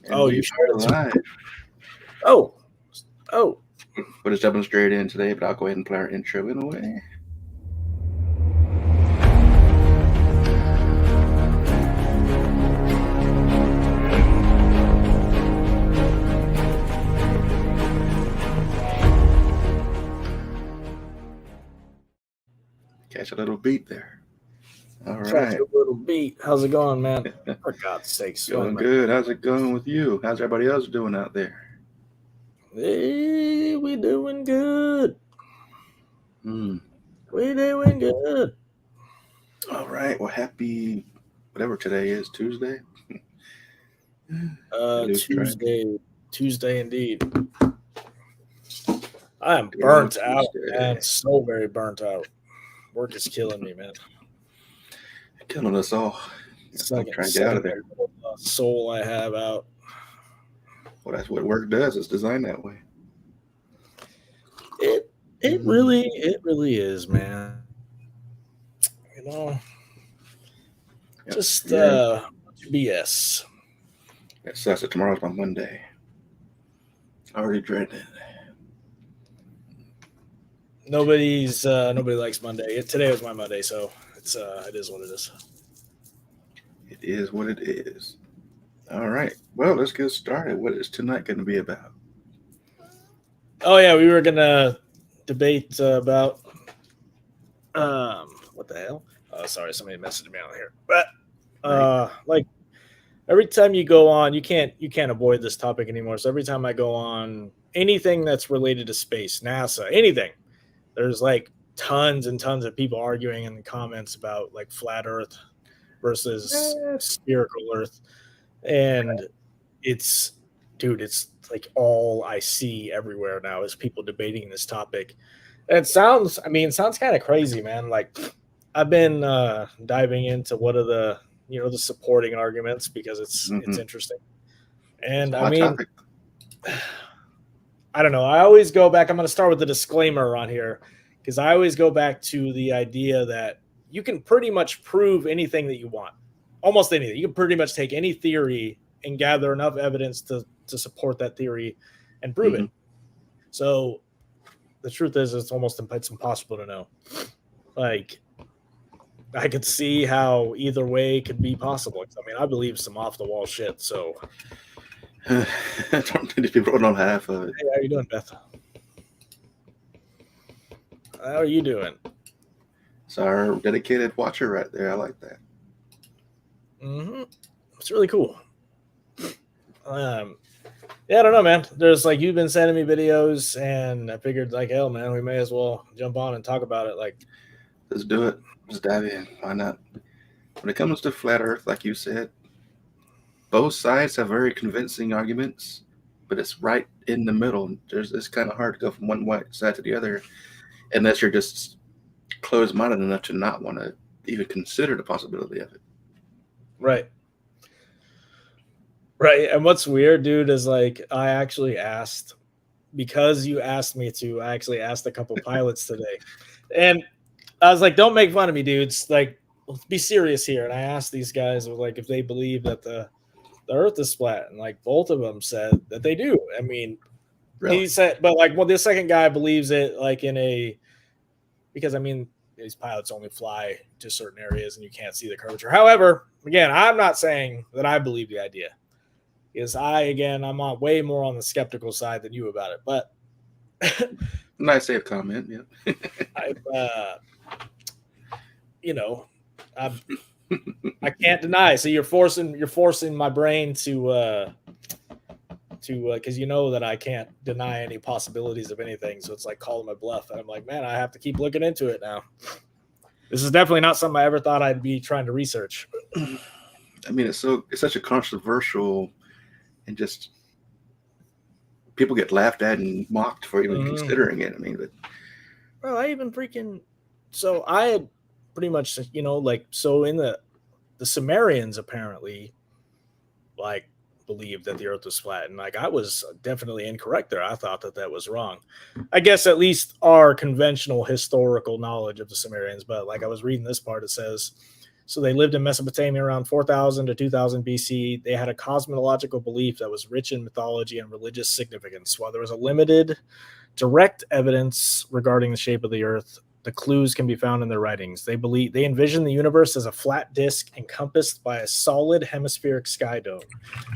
And we are live. Oh. We're just jumping straight in today, but I'll go ahead and play our intro in a way. Catch a little beat there. All right. Catch a little beat. How's it going, man? For God's sakes. Going good. How's it going with you? How's everybody else doing out there? Hey, we doing good. We doing good. All right. Well, happy whatever today is, Tuesday. Tuesday indeed. I am burnt out, man. So very burnt out. Work is killing me, man. Killing us all. Trying to get out of there. Soul I have out. Well, that's what work does. It's designed that way. It really is, man. You know, just BS. It sucks that tomorrow's my Monday. I already dread it. Nobody likes Monday. Today was my Monday, so it is what it is. It is what it is. All right. Well, let's get started. What is tonight going to be about? Oh yeah, we were gonna debate about what the hell? Oh, sorry, somebody messaged me out here. But like every time you go on, you can't avoid this topic anymore. So every time I go on anything that's related to space, NASA, anything, there's like tons and tons of people arguing in the comments about like flat Earth versus spherical Earth, and it's like all I see everywhere now is people debating this topic. And it sounds kind of crazy, man. Like I've been diving into what are the the supporting arguments because it's interesting. And I mean, topic. I don't know. I always go back. I'm going to start with the disclaimer on here because I always go back to the idea that you can pretty much prove anything that you want, almost anything. You can pretty much take any theory and gather enough evidence to support that theory and prove it. So the truth is it's impossible to know. Like I could see how either way could be possible. I mean, I believe some off the wall shit. So I don't think people don't have of it. Hey, how you doing, Beth? How are you doing? It's our dedicated watcher right there. I like that. It's really cool. Yeah, I don't know, man. There's like you've been sending me videos, and I figured like, hell, man, we may as well jump on and talk about it. Like, let's do it. Let's dive in. Why not? When it comes to flat Earth, like you said, both sides have very convincing arguments, but it's right in the middle. It's kind of hard to go from one side to the other, unless you're just closed-minded enough to not want to even consider the possibility of it. Right. And what's weird, dude, is like I actually asked, because you asked me to, I actually asked a couple pilots today. And I was like, don't make fun of me, dudes. Like, let's be serious here. And I asked these guys like if they believe that the Earth is flat. And like both of them said that they do. I mean, really? He said, but like, well, the second guy believes it like because I mean, these pilots only fly to certain areas and you can't see the curvature. However, again, I'm not saying that I believe the idea. Because I'm on way more on the skeptical side than you about it. But nice safe comment, yeah. I can't deny. So you're forcing my brain to because you know that I can't deny any possibilities of anything. So it's like calling my bluff, and I'm like, man, I have to keep looking into it now. This is definitely not something I ever thought I'd be trying to research. I mean, it's such a controversial, and just people get laughed at and mocked for even considering it. I mean, but well, I even so I had pretty much, like, so in the Sumerians apparently like believed that the Earth was flat, and like I was definitely incorrect there. I thought that was wrong. I guess at least our conventional historical knowledge of the Sumerians, but like I was reading this part, it says So they lived in Mesopotamia around 4000 to 2000 BC. They had a cosmological belief that was rich in mythology and religious significance. While there was a limited direct evidence regarding the shape of the earth, the clues can be found in their writings. They envision the universe as a flat disk encompassed by a solid hemispheric sky dome.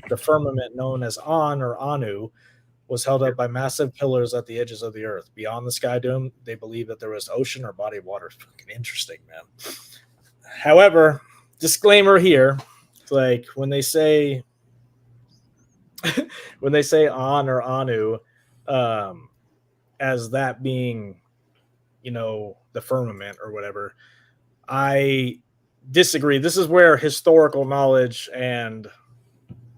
The firmament, known as An or Anu, was held up by massive pillars at the edges of the earth. Beyond the sky dome, they believe that there was ocean or body of water. Fucking interesting, man. However, disclaimer here, like when they say An or Anu, as that being, the firmament or whatever, I disagree. This is where historical knowledge and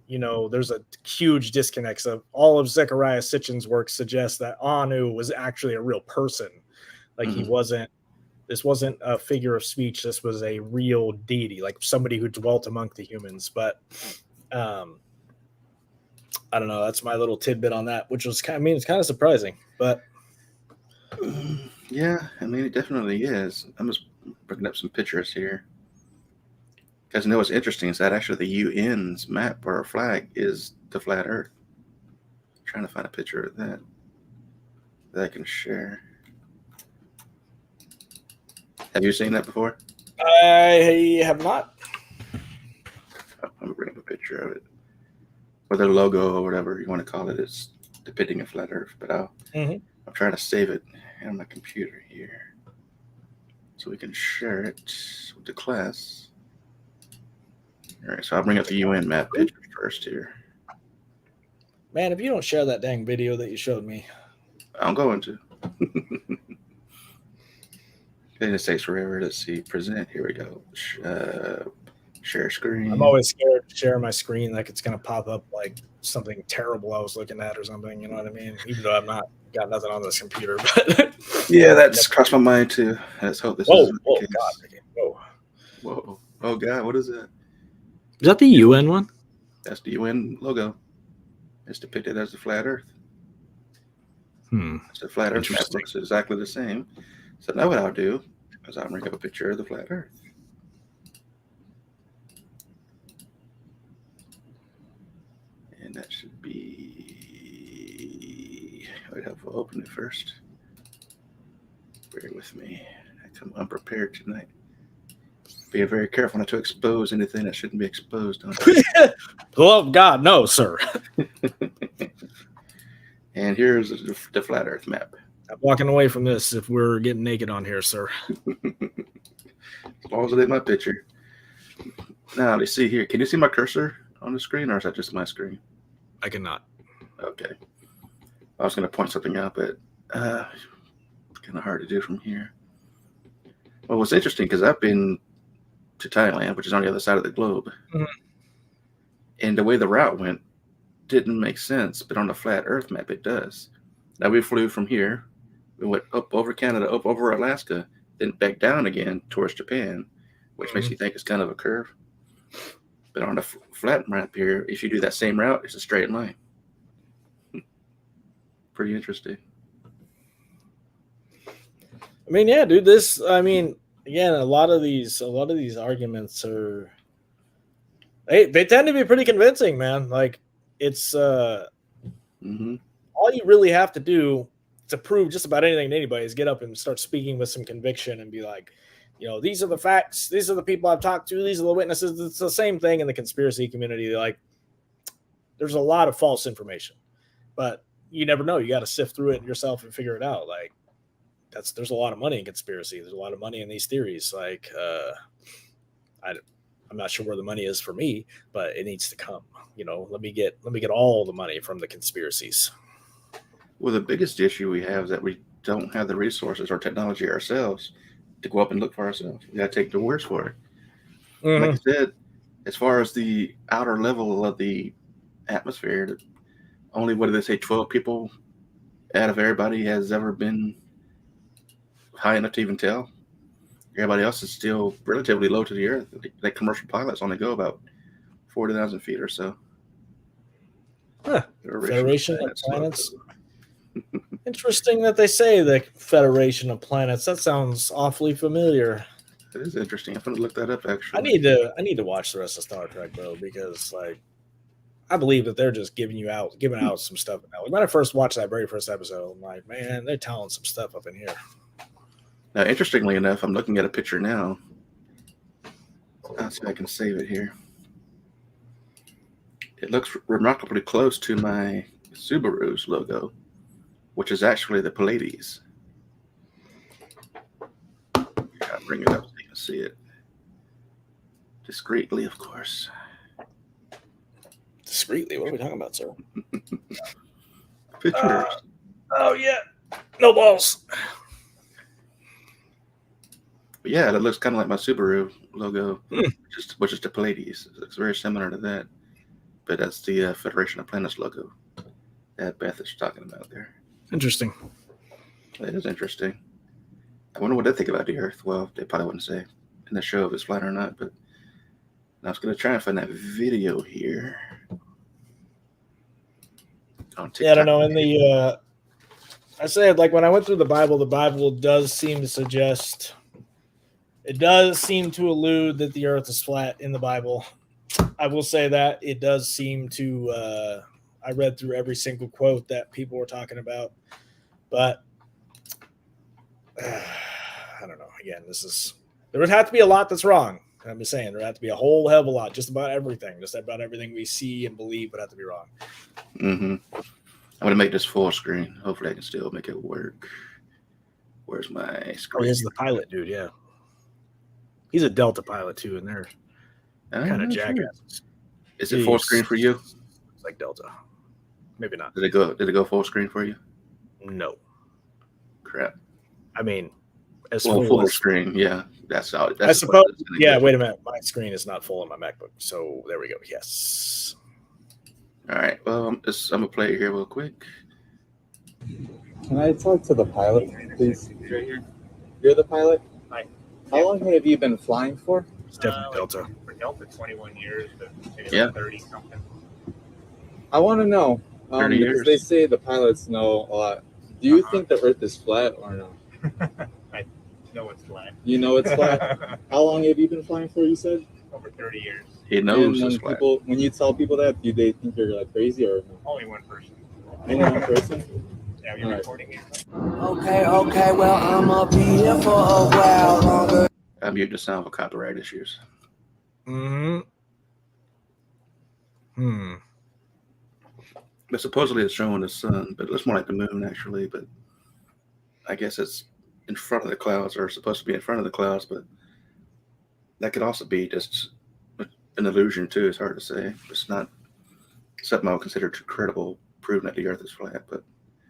there's a huge disconnect. So all of Zecharia Sitchin's work suggests that Anu was actually a real person. Like this wasn't a figure of speech. This was a real deity, like somebody who dwelt among the humans. But I don't know. That's my little tidbit on that, which was it's kind of surprising, but yeah, it definitely is. I'm just bringing up some pictures here. Because what's interesting is that actually the UN's map or flag is the flat Earth. I'm trying to find a picture of that I can share. Have you seen that before? I have not. I'm going to bring up a picture of it. Or their logo or whatever you want to call it is depicting a flat Earth. But I'm trying to save it on my computer here so we can share it with the class. All right, so I'll bring up the UN map picture first here. Man, if you don't share that dang video that you showed me. I'm going to. It takes forever to see. Present. Here we go. Share screen. I'm always scared to share my screen like it's going to pop up like something terrible I was looking at or something. You know what I mean? Even though I've not got nothing on this computer. But yeah, that's crossed my mind too. Let's hope this is the case. God. Whoa. Oh, God. What is that? Is that the UN one? That's the UN logo. It's depicted as the flat Earth. It's the flat Earth map looks exactly the same. So now what I'll do is I'll bring up a picture of the flat Earth. And that should be... I'd have to open it first. Bear with me. I come unprepared tonight. Be very careful not to expose anything that shouldn't be exposed. Oh, God, no, sir. And here's the flat Earth map. I'm walking away from this if we're getting naked on here, sir. As long as it ain't my picture. Now, let's see here. Can you see my cursor on the screen, or is that just my screen? I cannot. Okay. I was going to point something out, but kind of hard to do from here. Well, what's interesting, because I've been to Thailand, which is on the other side of the globe, and the way the route went didn't make sense, but on the flat Earth map, it does. Now, we flew from here. We went up over Canada, up over Alaska, then back down again towards Japan, which makes you think it's kind of a curve. But on the flat map here, if you do that same route, it's a straight line. Pretty interesting. Yeah, dude, again, a lot of these arguments are they tend to be pretty convincing, man. Like it's all you really have to do to prove just about anything to anybody is get up and start speaking with some conviction and be like, these are the facts, these are the people I've talked to, these are the witnesses. It's the same thing in the conspiracy community. Like there's a lot of false information, but you never know. You got to sift through it yourself and figure it out. Like there's a lot of money in conspiracy. There's a lot of money in these theories. Like I'm not sure where the money is for me, but it needs to come. Let me get all the money from the conspiracies. Well, the biggest issue we have is that we don't have the resources or technology ourselves to go up and look for ourselves. We got to take the words for it. Like I said, as far as the outer level of the atmosphere, only, what do they say, 12 people out of everybody has ever been high enough to even tell. Everybody else is still relatively low to the earth. Like commercial pilots only go about 40,000 feet or so. Federation of Planets. Interesting that they say the Federation of Planets. That sounds awfully familiar. That is interesting. I'm going to look that up, I actually. need to watch the rest of Star Trek though, because like I believe that they're just giving out some stuff. Like when I first watched that very first episode, I'm like, man, they're telling some stuff up in here. Now, interestingly enough, I'm looking at a picture now. I'll see if I can save it here. It looks remarkably close to my Subaru's logo, which is actually the Pleiades. I'll bring it up so you can see it. Discreetly, of course. Discreetly, what are we talking about, sir? Pictures. Oh yeah, no balls. But yeah, that looks kind of like my Subaru logo, which is the Pleiades. It looks very similar to that, but that's the Federation of Planets logo that Beth is talking about there. Interesting. It is interesting. I wonder what they think about the Earth. Well, they probably wouldn't say in the show if it's flat or not, but I was going to try and find that video here. On TikTok. Yeah, I don't know. In the I said, like, when I went through the Bible does seem to suggest, it does seem to allude that the Earth is flat in the Bible. I will say that it does seem to. I read through every single quote that people were talking about, but I don't know. Again, there would have to be a lot that's wrong. I'm just saying there would have to be a whole hell of a lot. Just about everything we see and believe would have to be wrong. Mm-hmm. I'm gonna make this full screen. Hopefully, I can still make it work. Where's my screen? Oh, he's the pilot, dude. Yeah, he's a Delta pilot too, and they're kind of jackasses. Is it full screen for you? It's like Delta. Maybe not. Did it go full screen for you? No. Crap. I mean, full screen. Yeah, that's how. I suppose. Yeah. Wait a minute. My screen is not full on my MacBook, so there we go. Yes. All right. Well, I'm gonna play it here real quick. Can I talk to the pilot, please? You're the pilot? Hi. How long have you been flying for? It's definitely Delta. For Delta, 21 years, but maybe Yeah. like 30 something. I want to know. 30 because years. they say the pilots know a lot. Do you think the Earth is flat or no? I know it's flat. You know it's flat? How long have you been flying for, you said? Over 30 years. He knows And it's flat. when you tell people that, do they think you're like crazy or no? Only one person. Only one person? Yeah, you're All right. recording it. Okay, well, I'ma be here for a while longer. I mute the sound for copyright issues. Hmm. But supposedly it's showing the sun, but it looks more like the moon actually. But I guess it's in front of the clouds, or supposed to be in front of the clouds. But that could also be just an illusion too. It's hard to say. It's not something I would consider too credible, proving that the Earth is flat. But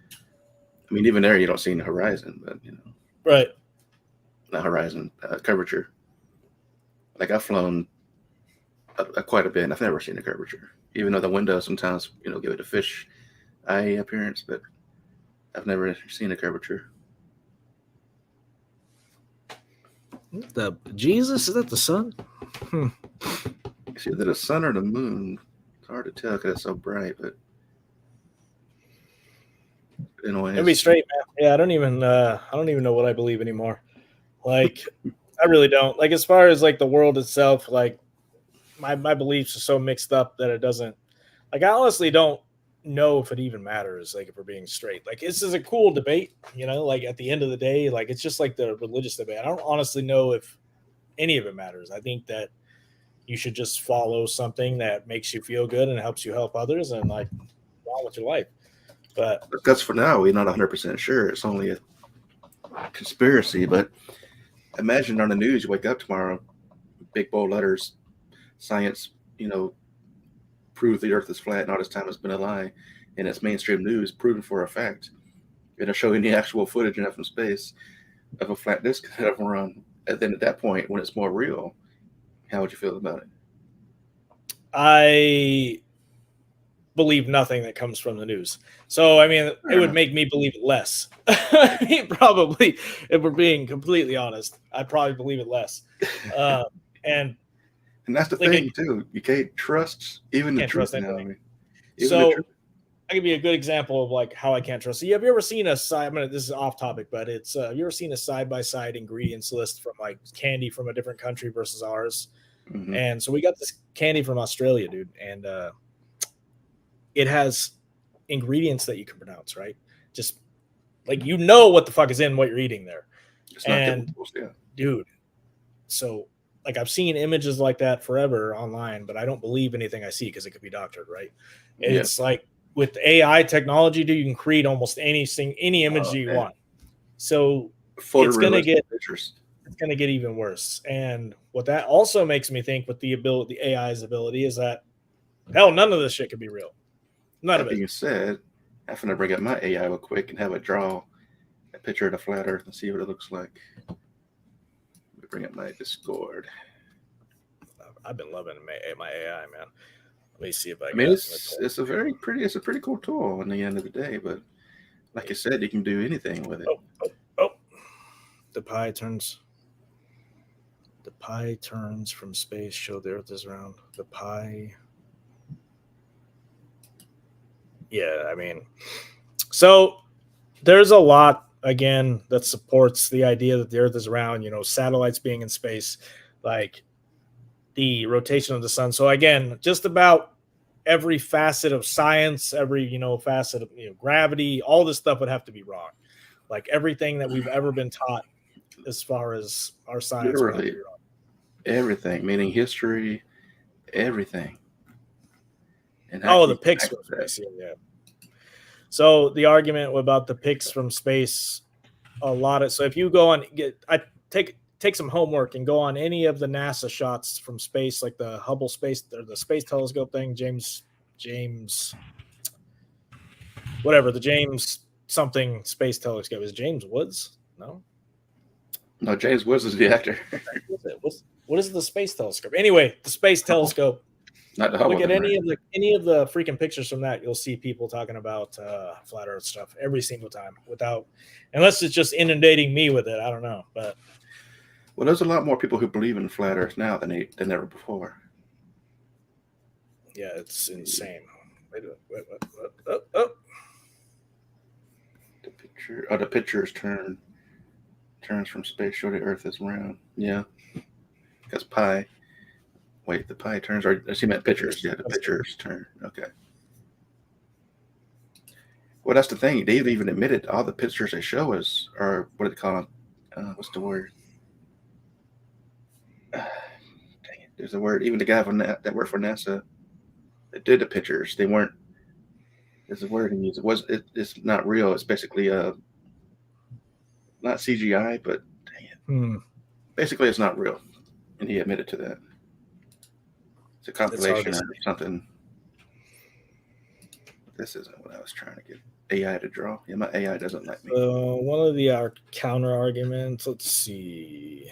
I mean, even there, you don't see the horizon. But Right. not horizon, curvature. Like I've flown quite a bit, and I've never seen a curvature. Even though the windows sometimes, give it a fish eye appearance, but I've never seen a curvature. The Jesus, is that the sun? It's either the sun or the moon. It's hard to tell because it's so bright, but anyway, It'll be straight, man. Yeah, I don't even know what I believe anymore. Like, I really don't. Like, as far as like the world itself, like my beliefs are so mixed up that it doesn't. Like, I honestly don't know if it even matters. Like, if we're being straight, like this is a cool debate, Like at the end of the day, like it's just like the religious debate. I don't honestly know if any of it matters. I think that you should just follow something that makes you feel good and helps you help others, and like go on with your life. But that's for now. We're not 100% sure. It's only a conspiracy, but imagine on the news, you wake up tomorrow, big bold letters, science, prove the Earth is flat and all this time it's been a lie, and it's mainstream news proven for a fact. It'll show you the actual footage from space of a flat disk that I've run. And then at that point, when it's more real, how would you feel about it? I believe nothing that comes from the news. So, I mean, it would make me believe it less. I mean, probably, if we're being completely honest, I'd probably believe it less. And that's the thing, too. You can't trust even the truth now. So, I'll give you a good example of like how I can't trust. So, have you ever seen a side? This is off topic, but it's have you ever seen a side by side ingredients list from like candy from a different country versus ours? Mhm. And so we got this candy from Australia, dude, and it has ingredients that you can pronounce, right? Just like what the fuck is in what you're eating there, It's not and chemicals, yeah. dude. So like I've seen images like that forever online, but I don't believe anything I see because it could be doctored, right? Yeah. It's like with AI technology, dude, you can create almost any image you man. want. So Photorealistic pictures. it's gonna get even worse. And what that also makes me think with the AI's ability is that hell, none of this shit could be real. None That of it. being said, I'm gonna bring up my AI real quick and have it draw a picture of the flat Earth and see what it looks like. Let me bring up my Discord. I've been loving my AI, man. Let me see if I mean, got it's a pretty cool tool in the end of the day, but like you said, you can do anything with it. Oh. The pie turns from space, show the Earth is round. The pie. Yeah, I mean, so there's a lot again that supports the idea that the Earth is round, satellites being in space, like the rotation of the sun. So again, just about every facet of science, every facet of gravity, all this stuff would have to be wrong. Like everything that we've ever been taught as far as our science would have to be wrong. Everything, meaning history, everything. And the pics from space, yeah. So the argument about the pics from space, so if you go on, take some homework and go on any of the NASA shots from space, like the Hubble space or the Space Telescope thing, James, whatever, the James something Space Telescope is James Woods? No, James Woods is the actor. What is the Space Telescope? Anyway, the Space Telescope. Not the Hubble. Look at any of the freaking pictures from that. You'll see people talking about flat Earth stuff every single time, unless it's just inundating me with it. I don't know, but well, there's a lot more people who believe in flat Earth now than ever before. Yeah, it's insane. Wait. The pictures turns from space, show the Earth is round. Yeah, because pi. Wait, the pie turns, or she meant pictures. Yeah, the pictures turn. Okay. Well, that's the thing. They've even admitted all the pictures they show us are, what do they call them? What's the word? Dang it. There's a word. Even the guy from that worked for NASA that did the pictures, they weren't. There's a word he used. It's not real. It's basically not CGI, but dang it. Basically, it's not real, and he admitted to that. It's a compilation or something. This isn't what I was trying to get AI to draw. Yeah, my AI doesn't like me. One of the counter arguments, let's see,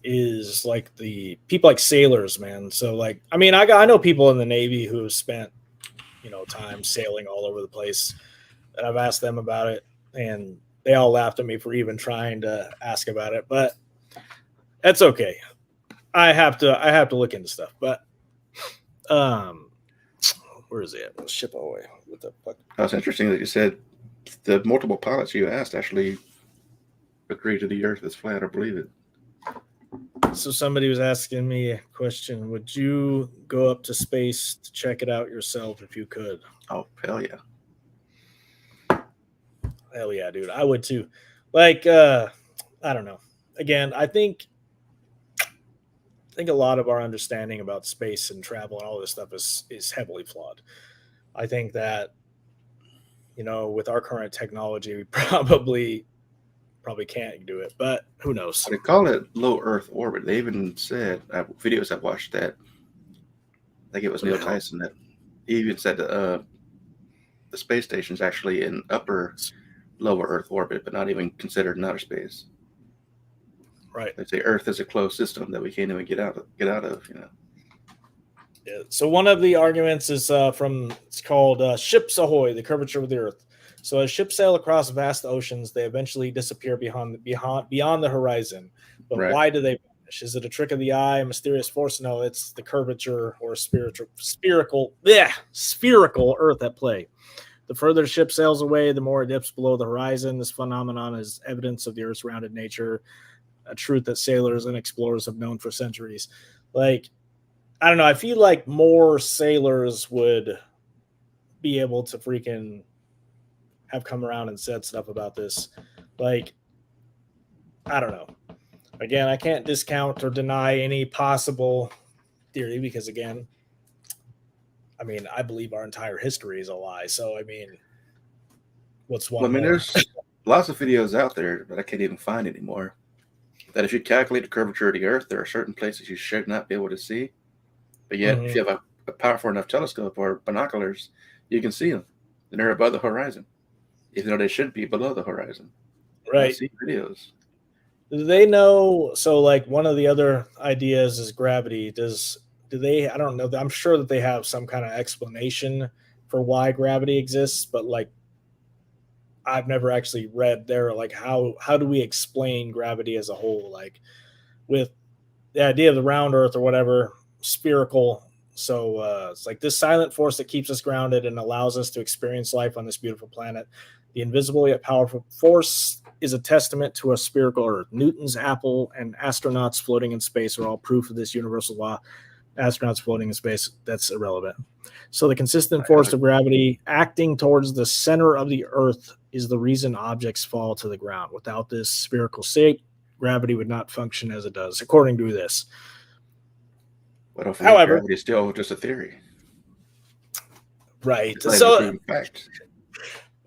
is like the people like sailors, man. So like, I mean, I know people in the Navy who have spent, time sailing all over the place, and I've asked them about it, and they all laughed at me for even trying to ask about it, but that's okay. I have to look into stuff, but where is it? Let's ship away. What the fuck? That's interesting that you said the multiple pilots you asked actually agree to the Earth is flat or believe it. So somebody was asking me a question: would you go up to space to check it out yourself if you could? Oh, hell yeah! Hell yeah, dude! I would too. Like, I don't know. Again, I think a lot of our understanding about space and travel and all this stuff is heavily flawed. I think that, with our current technology, we probably can't do it, but who knows? They call it low Earth orbit. They even said, videos I've watched that, I think it was Neil Tyson, that he even said the space station is actually in upper lower Earth orbit, but not even considered in outer space. Right. They say Earth is a closed system that we can't even get out of. Yeah. So one of the arguments is it's called Ships Ahoy: The Curvature of the Earth. So as ships sail across vast oceans, they eventually disappear beyond the horizon. But why do they Is it a trick of the eye, a mysterious force? No, it's the curvature or spherical Earth at play. The further the ship sails away, the more it dips below the horizon. This phenomenon is evidence of the Earth's rounded nature, a truth that sailors and explorers have known for centuries. Like, I don't know. I feel like more sailors would be able to freaking have come around and said stuff about this. Like, I don't know. Again, I can't discount or deny any possible theory because, again, I mean, I believe our entire history is a lie. So, I mean, what's one Well, I mean, more? there's lots of videos out there that I can't even find anymore. That if you calculate the curvature of the Earth, there are certain places you should not be able to see. But yet, if you have a powerful enough telescope or binoculars, you can see them. And they're above the horizon, even though they should be below the horizon. Right. I see videos. Do they know? So, like, one of the other ideas is gravity. Do they? I don't know. I'm sure that they have some kind of explanation for why gravity exists, but like, I've never actually read there. Like, how do we explain gravity as a whole? Like, with the idea of the round Earth or whatever, spherical. So it's like this silent force that keeps us grounded and allows us to experience life on this beautiful planet. The invisible yet powerful force is a testament to a spherical Earth. Newton's apple and astronauts floating in space are all proof of this universal law. Astronauts floating in space, that's irrelevant. So the consistent force of gravity acting towards the center of the Earth is the reason objects fall to the ground. Without this spherical shape, gravity would not function as it does, according to this. However, gravity is still just a theory. Right. So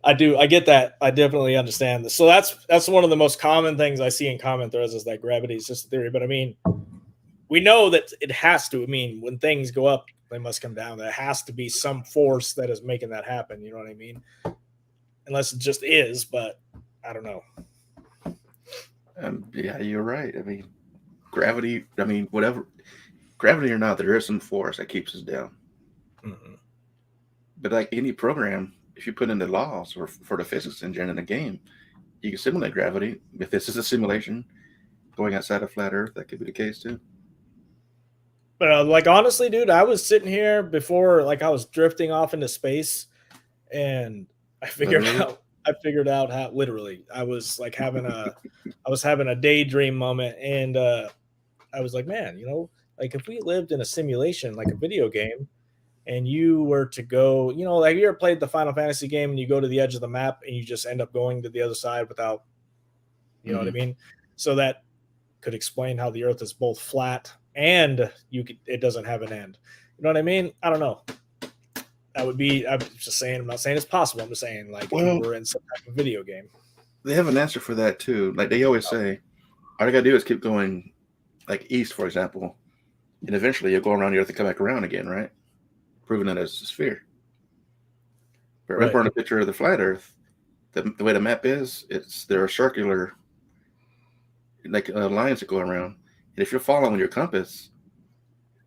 I get that. I definitely understand this. So that's one of the most common things I see in comment threads is that gravity is just a theory. But I mean, we know that it has to. I mean, when things go up, they must come down. There has to be some force that is making that happen. You know what I mean? Unless it just is, but I don't know. Yeah, you're right. I mean, gravity, whatever, gravity or not, there is some force that keeps us down. Mm-hmm. But like any program, if you put in the laws or for the physics engine in a game, you can simulate gravity. If this is a simulation going outside of flat Earth, that could be the case too. But like, honestly, dude, I was sitting here before, like, I was drifting off into space, and I figured out how literally I was like having a daydream moment, and I was like, man, you know, like if we lived in a simulation, like a video game, and you were to go, you know, like you ever played the Final Fantasy game and you go to the edge of the map and you just end up going to the other side without, you know what I mean? So that could explain how the Earth is both flat and it doesn't have an end. You know what I mean? I don't know. I'm just saying, I'm not saying it's possible. I'm just saying, like, if we're in some type of video game. They have an answer for that too. Like they always say, all you gotta do is keep going, like east, for example, and eventually you'll go around the Earth and come back around again, right? Proving that it's a sphere. But right on a picture of the flat Earth, the way the map is, there are circular, like lines that go around. And if you're following your compass,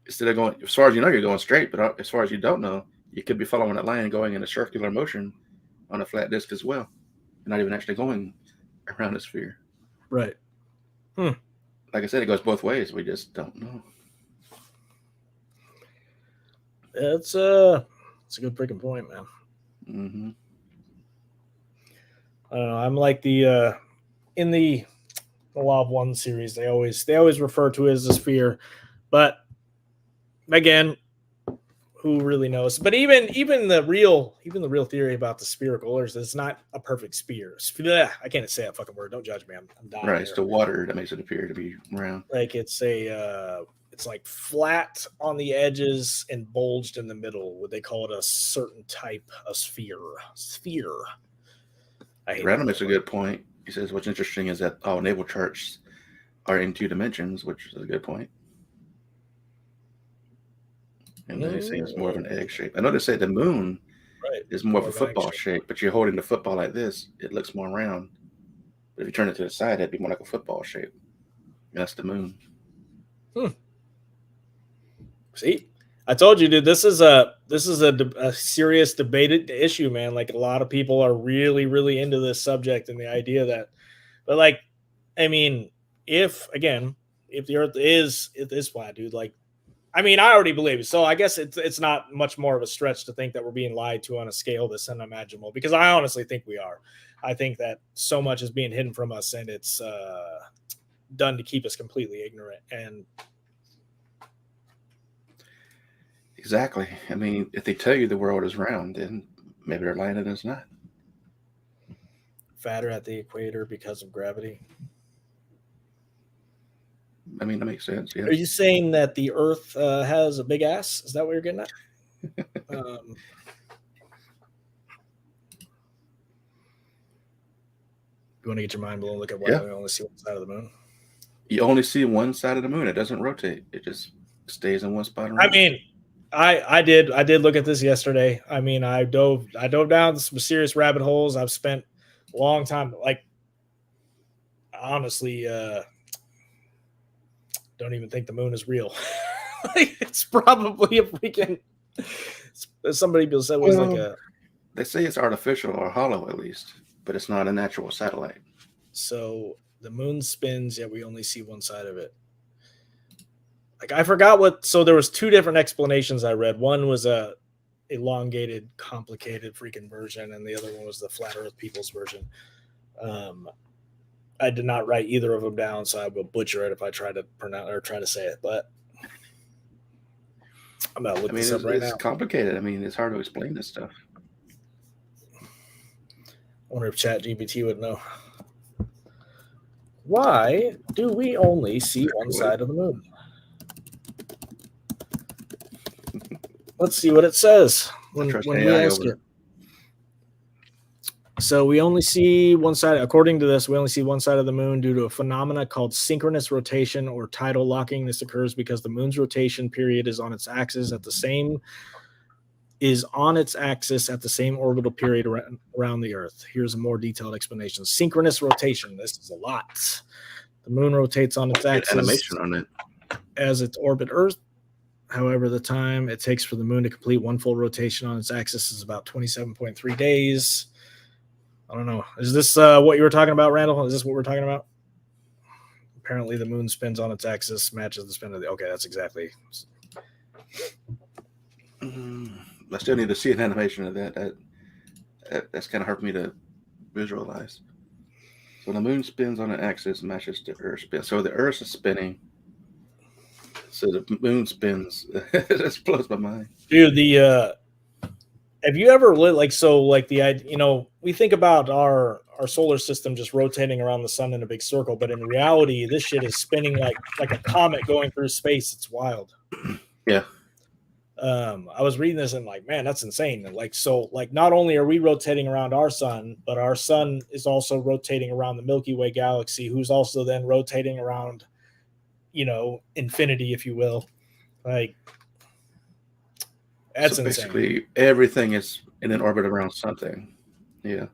instead of going, as far as you know, you're going straight, but as far as you don't know, you could be following that line going in a circular motion on a flat disk as well. You're not even actually going around the sphere. Right. Like I said, it goes both ways. We just don't know. It's a good freaking point, man. Mm-hmm. I don't know. I'm like in the Law of One series, they always refer to it as a sphere, but again, who really knows? But even the real theory about the spherical is it's not a perfect sphere. I can't say that fucking word. Don't judge me. I'm dying. Right, it's the water that makes it appear to be round. Like it's like flat on the edges and bulged in the middle. Would they call it a certain type of sphere? Random makes a good point. He says what's interesting is that all naval charts are in 2 dimensions, which is a good point. And then he's saying it's more of an egg shape. I know they say the moon is more of a football shape, but you're holding the football like this, it looks more round. But if you turn it to the side, it'd be more like a football shape. And that's the moon. See, I told you, dude. This is a serious debated issue, man. Like a lot of people are really, really into this subject and the idea that, but like, I mean, if if the Earth is flat, dude, like, I mean, I already believe it. So I guess it's not much more of a stretch to think that we're being lied to on a scale that's unimaginable, because I honestly think we are. I think that so much is being hidden from us, and it's done to keep us completely ignorant. And Exactly. I mean, if they tell you the world is round, then maybe they're lying and it's not. fatter at the equator because of gravity. I mean, that makes sense. Yeah. Are you saying that the Earth has a big ass? Is that what you're getting at? You want to get your mind blown? Look at why we only see one side of the moon. You only see one side of the moon. It doesn't rotate. It just stays in one spot. I mean, I did look at this yesterday. I mean, I dove down some serious rabbit holes. I've spent a long time, like, honestly, don't even think the moon is real. Like, it's probably a freaking, somebody said it was like a, they say it's artificial or hollow at least, but it's not a natural satellite. So the moon spins, yet we only see one side of it. Like, I forgot what. So there was two different explanations I read. One was a elongated, complicated freaking version, and the other one was the flat Earth people's version. I did not write either of them down, so I will butcher it if I try to pronounce or try to say it. But I'm gonna look this up right now. It's complicated. I mean, it's hard to explain this stuff. I wonder if ChatGPT would know. Why do we only see one side of the moon? Let's see what it says when we ask it. So we only see one side. According to this, we only see one side of the moon due to a phenomena called synchronous rotation or tidal locking. This occurs because the moon's rotation period is on its axis at the same orbital period around the Earth. Here's a more detailed explanation. Synchronous rotation. This is a lot. The moon rotates on its axis animation on it as its orbit Earth. However, the time it takes for the moon to complete one full rotation on its axis is about 27.3 days. I don't know. Is this what you were talking about, Randall? Is this what we're talking about? Apparently, the moon spins on its axis, matches the spin of the. Okay, that's exactly. I still need to see an animation of that. That's kind of hard for me to visualize. So the moon spins on an axis, matches the Earth spin. So the Earth is spinning. So the moon spins. It just blows my mind. Dude, have you ever we think about our solar system just rotating around the sun in a big circle, but in reality, this shit is spinning like a comet going through space. It's wild. Yeah. I was reading this and like, man, that's insane. Like, not only are we rotating around our sun, but our sun is also rotating around the Milky Way galaxy, who's also then rotating around, infinity, if you will. Like, that's so insane. Basically, everything is in an orbit around something. Yeah.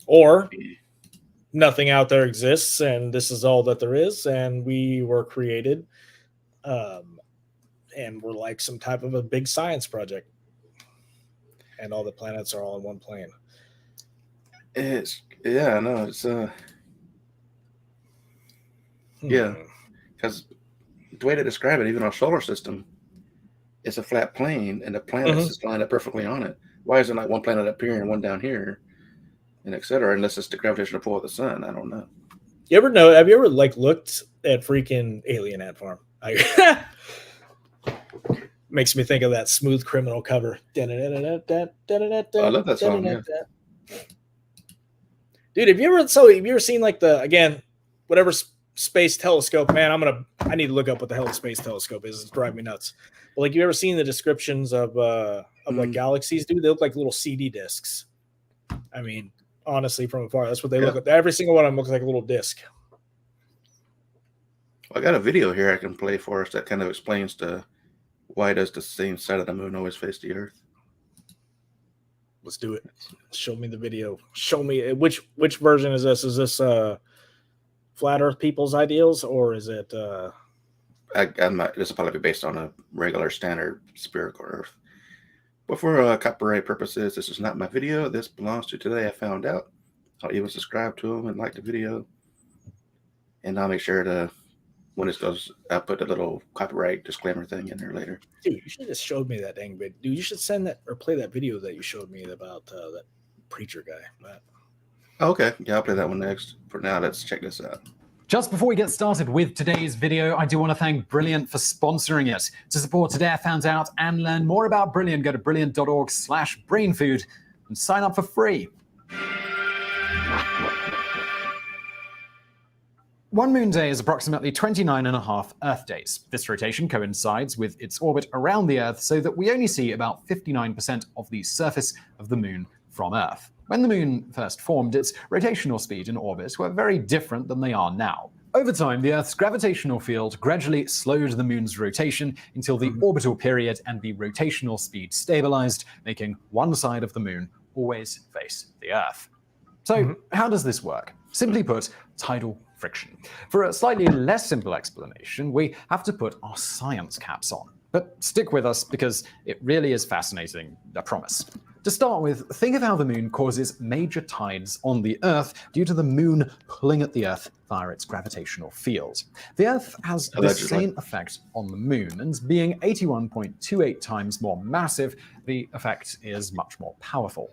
Or nothing out there exists, and this is all that there is, and we were created, and we're like some type of a big science project, and all the planets are all in one plane. Yeah, because the way to describe it, even our solar system, it's a flat plane, and the planets just line up perfectly on it. Why isn't like one planet up here and one down here, and et cetera? Unless it's the gravitational pull of the sun, I don't know. Have you ever looked at freaking Alien Ant Farm? Makes me think of that Smooth Criminal cover. I love that song. Yeah. Dude, have you ever seen whatever space telescope? Man, I need to look up what the hell a space telescope is. It's driving me nuts. But you ever seen the descriptions of galaxies? Dude, they look like little CD discs. I mean, honestly, from afar, that's what they look like. Every single one of them looks like a little disc. Well, I got a video here I can play for us that kind of explains why does the same side of the moon always face the Earth. Let's do it. Show me the video. Show me which version is this? Is this flat Earth people's ideals, or is it? This will probably be based on a regular standard spherical Earth. But for copyright purposes, this is not my video. This belongs to Today I Found Out. I'll even subscribe to them and like the video. And I'll make sure to, when it goes, I'll put a little copyright disclaimer thing in there later. Dude, you should have just showed me that dang bit. Dude, you should send that or play that video that you showed me about that preacher guy. But Oh, okay, yeah, I'll play that one next. For now, let's check this out. Just before we get started with today's video, I do want to thank Brilliant for sponsoring it. To support Today I Found Out and learn more about Brilliant, go to brilliant.org/brainfood and sign up for free. One moon day is approximately 29.5 Earth days. This rotation coincides with its orbit around the Earth so that we only see about 59% of the surface of the moon from Earth. When the moon first formed, its rotational speed and orbit were very different than they are now. Over time, the Earth's gravitational field gradually slowed the moon's rotation until the orbital period and the rotational speed stabilized, making one side of the moon always face the Earth. So, how does this work? Simply put, tidal friction. For a slightly less simple explanation, we have to put our science caps on. But stick with us because it really is fascinating, I promise. To start with, think of how the moon causes major tides on the Earth due to the moon pulling at the Earth via its gravitational field. The Earth has the same effect on the moon, and being 81.28 times more massive, the effect is much more powerful.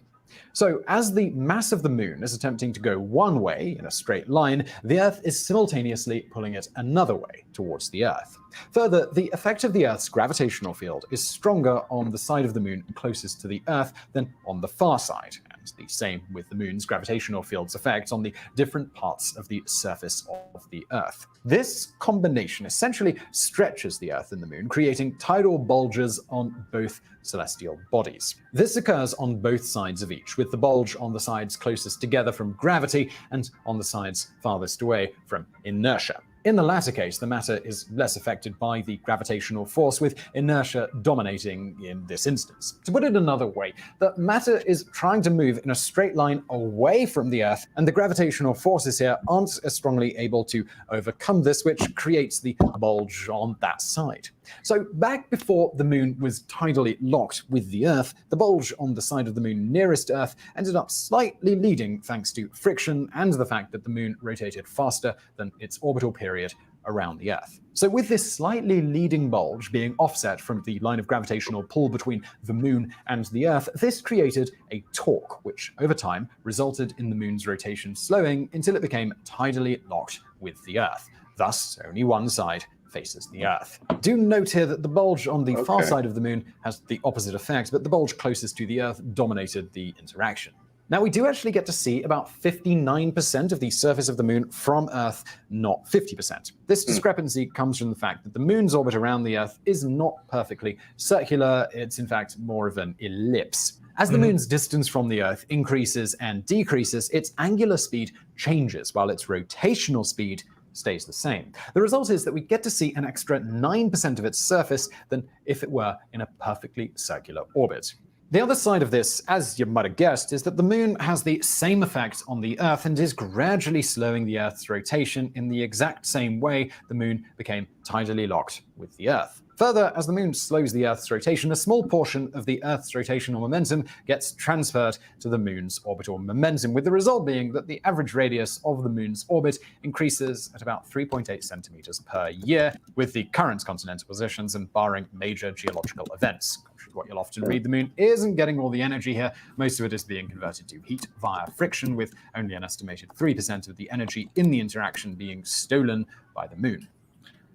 So, as the mass of the moon is attempting to go one way in a straight line, the Earth is simultaneously pulling it another way towards the Earth. Further, the effect of the Earth's gravitational field is stronger on the side of the moon closest to the Earth than on the far side, and the same with the moon's gravitational field's effect on the different parts of the surface of the Earth. This combination essentially stretches the Earth and the moon, creating tidal bulges on both celestial bodies. This occurs on both sides of each, with the bulge on the sides closest together from gravity and on the sides farthest away from inertia. In the latter case, the matter is less affected by the gravitational force, with inertia dominating in this instance. To put it another way, the matter is trying to move in a straight line away from the Earth, and the gravitational forces here aren't as strongly able to overcome this, which creates the bulge on that side. So back before the moon was tidally locked with the Earth, the bulge on the side of the moon nearest Earth ended up slightly leading thanks to friction and the fact that the moon rotated faster than its orbital period around the Earth. So with this slightly leading bulge being offset from the line of gravitational pull between the moon and the Earth, this created a torque, which over time resulted in the moon's rotation slowing until it became tidally locked with the Earth. Thus, only one side faces the Earth. Do note here that the bulge on the far side of the moon has the opposite effect, but the bulge closest to the Earth dominated the interaction. Now, we do actually get to see about 59% of the surface of the moon from Earth, not 50%. This discrepancy comes from the fact that the moon's orbit around the Earth is not perfectly circular. It's in fact more of an ellipse. As the moon's distance from the Earth increases and decreases, its angular speed changes, while its rotational speed stays the same. The result is that we get to see an extra 9% of its surface than if it were in a perfectly circular orbit. The other side of this, as you might have guessed, is that the moon has the same effect on the Earth and is gradually slowing the Earth's rotation in the exact same way the moon became tidally locked with the Earth. Further, as the moon slows the Earth's rotation, a small portion of the Earth's rotational momentum gets transferred to the moon's orbital momentum, with the result being that the average radius of the moon's orbit increases at about 3.8 centimeters per year, with the current continental positions and barring major geological events. Which is what you'll often read. The moon isn't getting all the energy here. Most of it is being converted to heat via friction, with only an estimated 3% of the energy in the interaction being stolen by the moon.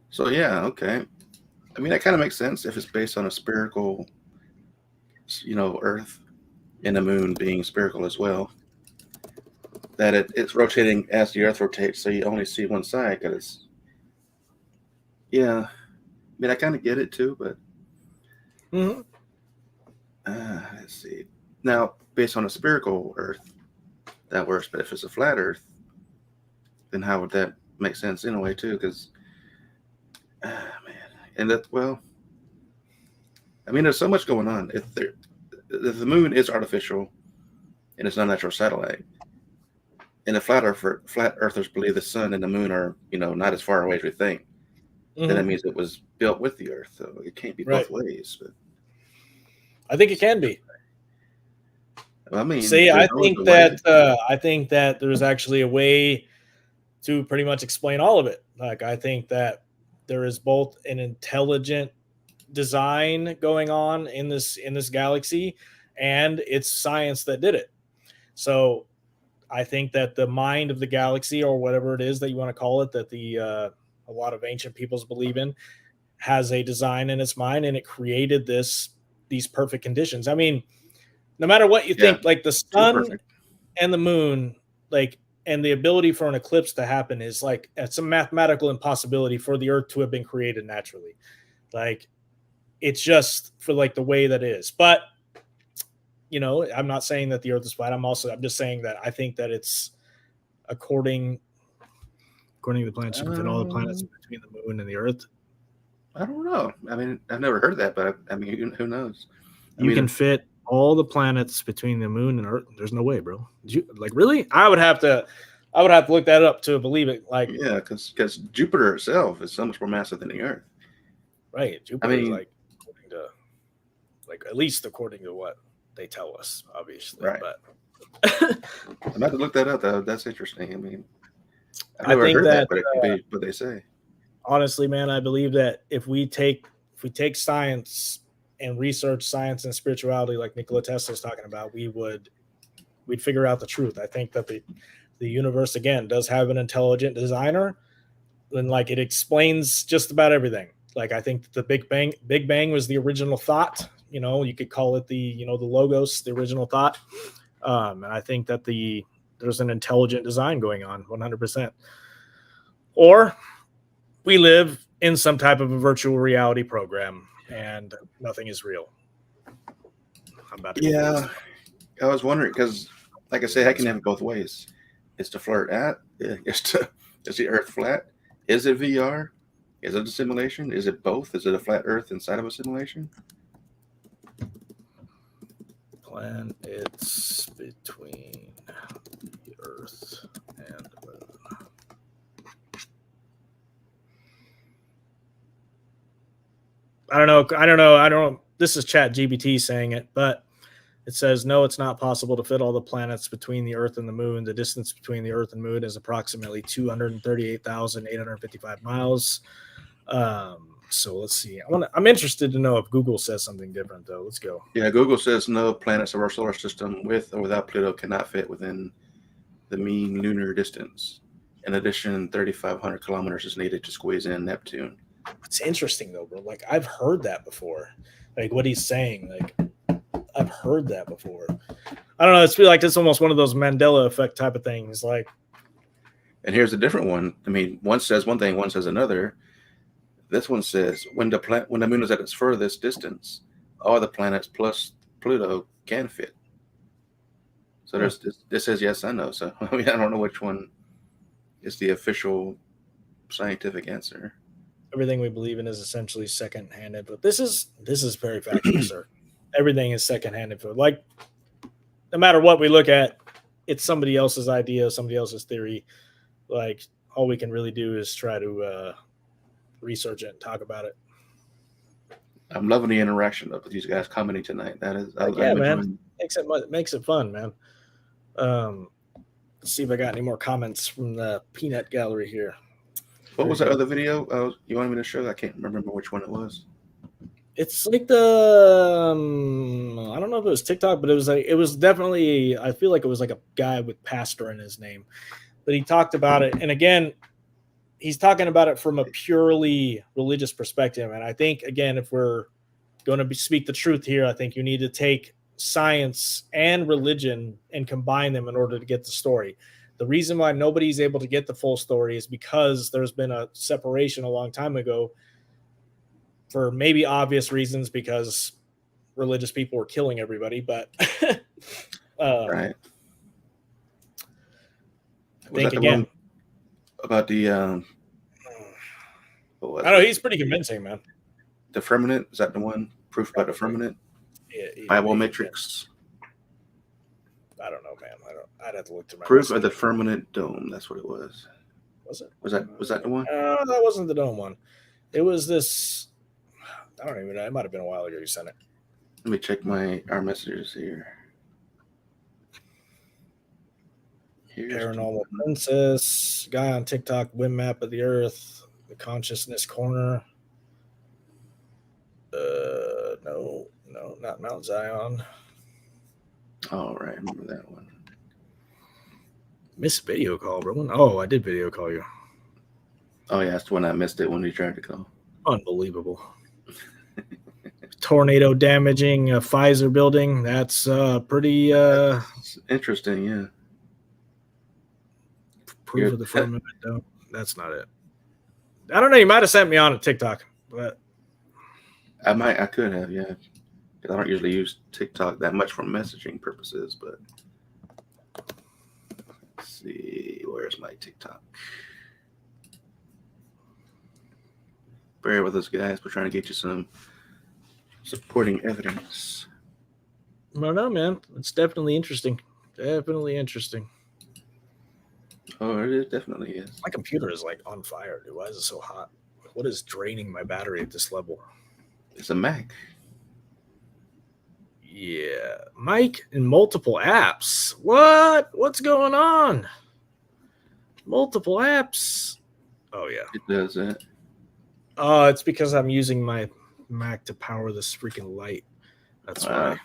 So yeah, okay. I mean, that kind of makes sense if it's based on a spherical, Earth and the moon being spherical as well. That it's rotating as the Earth rotates, so you only see one side. Because I mean, I kind of get it too, but let's see. Now, based on a spherical Earth, that works. But if it's a flat Earth, then how would that make sense in a way too? Because and that, well, I mean, there's so much going on. If the moon is artificial and it's not a natural satellite, and the flat earthers believe the sun and the moon are, not as far away as we think, then that means it was built with the Earth. So it can't be both ways. But I think it can be. I mean, see, I think that there's actually a way to pretty much explain all of it. Like, I think that there is both an intelligent design going on in this galaxy, and it's science that did it. So I think that the mind of the galaxy, or whatever it is that you want to call it, that a lot of ancient peoples believe in, has a design in its mind, and it created these perfect conditions. I mean, no matter what you Yeah, think, like the too sun perfect. and the moon, like, and the ability for an eclipse to happen is like, it's a mathematical impossibility for the Earth to have been created naturally. Like, it's just for like the way that it is. But I'm not saying that the Earth is flat. I'm just saying that I think that it's according to the planets, you can fit all the planets between the moon and the Earth. I don't know. I mean, I've never heard that, but I mean, who knows? You can fit all the planets between the moon and Earth. There's no way, bro. Like, really? I would have to look that up to believe it. Like, yeah, because Jupiter itself is so much more massive than the Earth. right? Jupiter is mean- like, according to, like, at least according to what they tell us, obviously. Right. But I'm about to look that up, though. That's interesting. I mean, I've I never think heard that, but it could be what they say. honestly, man, I believe that if we take science and research science and spirituality, like Nikola Tesla is talking about, we'd figure out the truth. I think that the universe, again, does have an intelligent designer, and like, it explains just about everything. Like, I think that the Big Bang was the original thought. You could call it the logos, the original thought. And I think that there's an intelligent design going on 100%. Or we live in some type of a virtual reality program and nothing is real. I'm about to Yeah, I was wondering because, like I say, I can have it both ways. It's to flirt at. Is the Earth flat? Is it VR? Is it a simulation? Is it both? Is it a flat Earth inside of a simulation? planets between the Earth and the Moon. I don't know. This is Chat GBT saying it, but it says, no, it's not possible to fit all the planets between the Earth and the Moon. The distance between the Earth and Moon is approximately 238,855 miles. So let's see. I'm interested to know if Google says something different, though. Let's go. Yeah, Google says no planets of our solar system with or without Pluto cannot fit within the mean lunar distance. In addition, 3,500 kilometers is needed to squeeze in Neptune. It's interesting, though, bro. Like, I've heard that before. Like, what he's saying, like, I've heard that before. I don't know. It's feel like it's almost one of those Mandela effect type of things. Like, and here's a different one. I mean, one says one thing, one says another. This one says when the moon is at its furthest distance, all the planets plus Pluto can fit. So this says yes and no. So I mean, I don't know which one is the official scientific answer. Everything we believe in is essentially second-handed, but this is very factual, sir. Everything is second-handed. Like, no matter what we look at, it's somebody else's idea, somebody else's theory. Like, all we can really do is try to research it and talk about it. I'm loving the interaction with these guys commenting tonight. That is, man, makes it fun, man. Let's see if I got any more comments from the Peanut Gallery here. What was that other video you wanted me to show? I can't remember which one it was. It's like I don't know if it was TikTok, but it was definitely, I feel like it was like a guy with pastor in his name, but he talked about it. And again, he's talking about it from a purely religious perspective. And I think, again, if we're going to speak the truth here, I think you need to take science and religion and combine them in order to get the story. The reason why nobody's able to get the full story is because there's been a separation a long time ago, for maybe obvious reasons, because religious people were killing everybody. But right. I think, again, about the I don't know, he's pretty convincing, man. The firmament, is that the one? Proof by the firmament? Bible matrix. I don't know, man. I'd have to look through my Proof of the firmament dome. That's what it was. Was it? Was that the one? That wasn't the dome one. It was this. I don't even know. It might have been a while ago you sent it. Let me check our messages here. Here's Paranormal Princess, guy on TikTok, Wim Map of the Earth, the Consciousness Corner. No, not Mount Zion. All right, I remember that one. Missed video call, bro. Oh, I did video call you. Oh yeah, that's the one I missed it when he tried to call. Unbelievable. Tornado damaging a Pfizer building. That's pretty It's interesting, yeah. proof of the firmament. Though. That's not it. I don't know. You might have sent me on a TikTok, but I could have, yeah. Because I don't usually use TikTok that much for messaging purposes, but let's see, where's my TikTok? Bear with us, guys. We're trying to get you some supporting evidence. I don't know, man. It's definitely interesting. Definitely interesting. Oh, it definitely is. My computer is like on fire, dude. Why is it so hot? What is draining my battery at this level? It's a Mac. Yeah. Mic and multiple apps. What? What's going on? Multiple apps. Oh, yeah. It does that. Oh, it's because I'm using my Mac to power this freaking light. That's why.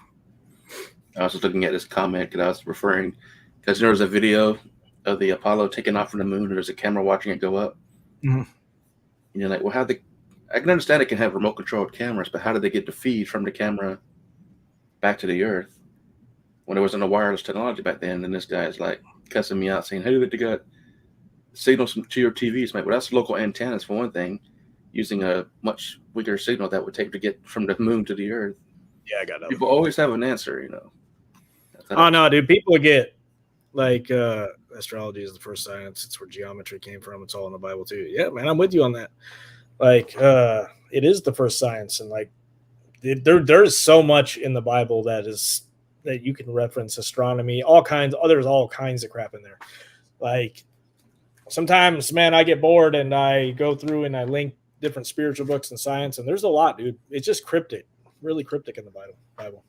I was just looking at this comment because I was referring, because there was a video of the Apollo taking off from the moon, and there's a camera watching it go up. Mhm. And you're like, well, I can understand it can have remote controlled cameras, but how did they get the feed from the camera back to the Earth when there wasn't a wireless technology back then? And this guy is like cussing me out, saying, hey, they got signals to your TVs. Like, well, that's local antennas for one thing, using a much weaker signal that would take to get from the moon to the Earth. Yeah, I got that. People always have an answer, you know. Oh, no, dude. People get like astrology is the first science. It's where geometry came from. It's all in the Bible, too. Yeah, man, I'm with you on that. Like, it is the first science. And like, there's so much in the Bible that you can reference astronomy, there's all kinds of crap in there. Like, sometimes, man, I get bored and I go through and I link different spiritual books and science, and there's a lot, dude. It's just cryptic, really cryptic in the Bible.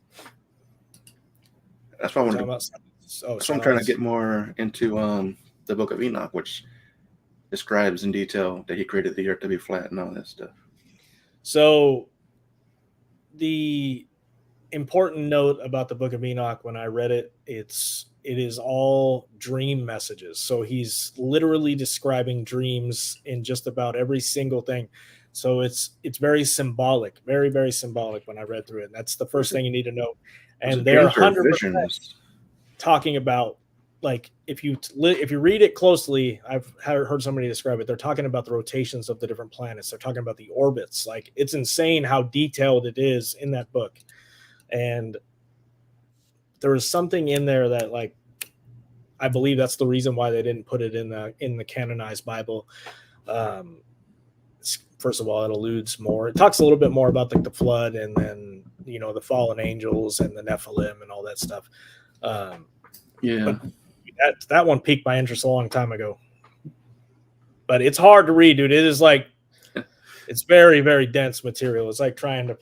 That's why I'm trying to get more into the Book of Enoch, which describes in detail that he created the earth to be flat and all that stuff. So the important note about the Book of Enoch, when I read it, it is all dream messages. So he's literally describing dreams in just about every single thing. So it's very symbolic, very, very symbolic when I read through it. And that's the first thing you need to know. And they're 100% talking about, like, if you read it closely, I've heard somebody describe it. They're talking about the rotations of the different planets. They're talking about the orbits. Like, it's insane how detailed it is in that book. And there was something in there that, like, I believe that's the reason why they didn't put it in the canonized Bible. First of all, it alludes more. It talks a little bit more about, like, the flood, and then, you know, the fallen angels and the Nephilim and all that stuff. Yeah, that one piqued my interest a long time ago. But it's hard to read, dude. It is like, it's very, very dense material. It's like trying to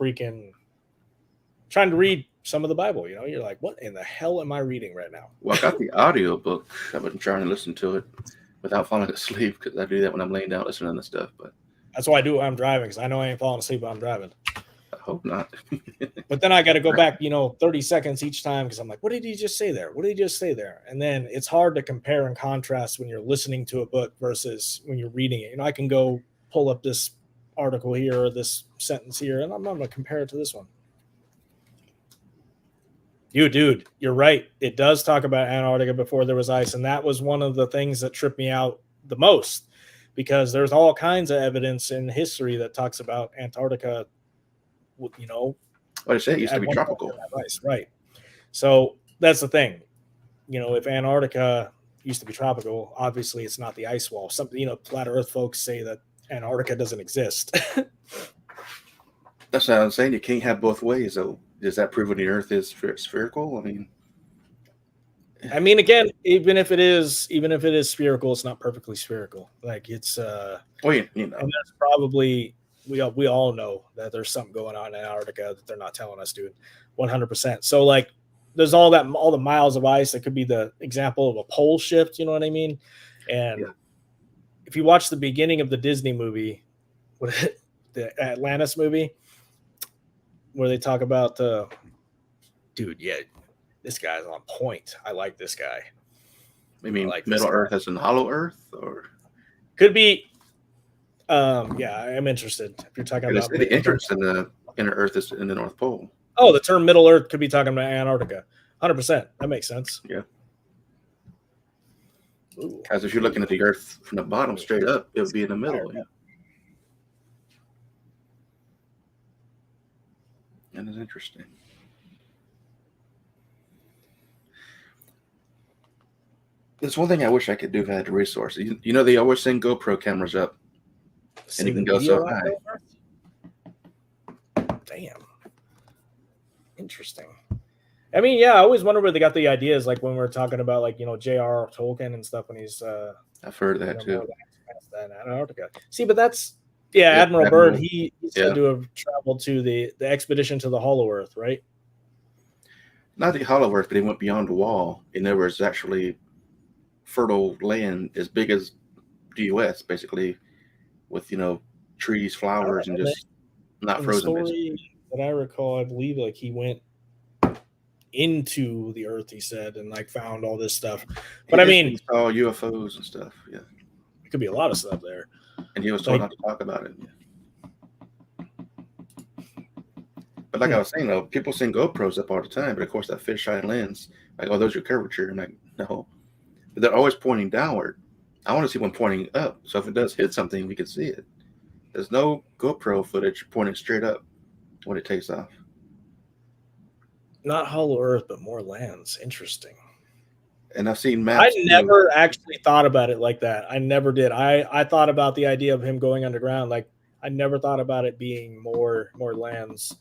read some of the Bible. You know, you're like, what in the hell am I reading right now? well, I got the audio book. I've been trying to listen to it without falling asleep, because I do that when I'm laying down listening to stuff. But that's why I do it when I'm driving, because I know I ain't falling asleep while I'm driving. I hope not. But then I got to go back, 30 seconds each time, because I'm like, what did he just say there? What did he just say there? And then it's hard to compare and contrast when you're listening to a book versus when you're reading it. I can go pull up this article here or this sentence here, and I'm going to compare it to this one. Dude, you're right. It does talk about Antarctica before there was ice, and that was one of the things that tripped me out the most, because there's all kinds of evidence in history that talks about Antarctica. What I say, it used to be tropical. Ice, right? So that's the thing. If Antarctica used to be tropical, obviously it's not the ice wall. Flat Earth folks say that Antarctica doesn't exist. That's what I'm saying. You can't have both ways, though. Does that prove the Earth is spherical? I mean, again, even if it is spherical, it's not perfectly spherical. Like, it's and that's probably we all know that there's something going on in Antarctica that they're not telling us, dude. 100%. So, like, there's all the miles of ice that could be the example of a pole shift. You know what I mean? And Yeah. if you watch the beginning of the Disney movie, the Atlantis movie, where they talk about dude, yeah, this guy's on point. I like this guy. I mean, like Middle this Earth as in Hollow Earth, or Could be. Yeah, I'm interested. If you're talking about the entrance in the inner Earth is in the North Pole. oh, the term Middle Earth could be talking about Antarctica. 100%. That makes sense. Yeah. Ooh. Because if you're looking at the Earth from the bottom straight up, it would be in the middle. Yeah. And it's interesting. There's one thing I wish I could do if I had the resources. You know, they always send GoPro cameras up, and you can go so high. Damn. Interesting. I mean, yeah, I always wonder where they got the ideas, like when we're talking about, like, you know, J.R. Tolkien and stuff when he's I've heard that too. That Antarctica. See, but that's Admiral Byrd. He said to have traveled to the expedition to the Hollow Earth, right? Not the Hollow Earth, but he went beyond the wall, and there was actually fertile land as big as the U.S., basically, with, you know, trees, flowers, and just not frozen. The story that I recall, I believe, like, he went into the Earth, he said, and like found all this stuff. But I mean, saw UFOs and stuff. Yeah, it could be a lot of stuff there. And he was told not to talk about it. Yeah. But like I was saying, though, people send GoPros up all the time, but of course that fisheye lens, like, oh, those are curvature, and like, no, but they're always pointing downward. I want to see one pointing up, so if it does hit something, we can see it. There's no GoPro footage pointing straight up when it takes off. Not Hollow Earth, but more lands. Interesting. And I've seen maps. I never actually thought about it like that. I never did. I thought about the idea of him going underground. Like, I never thought about it being more lands.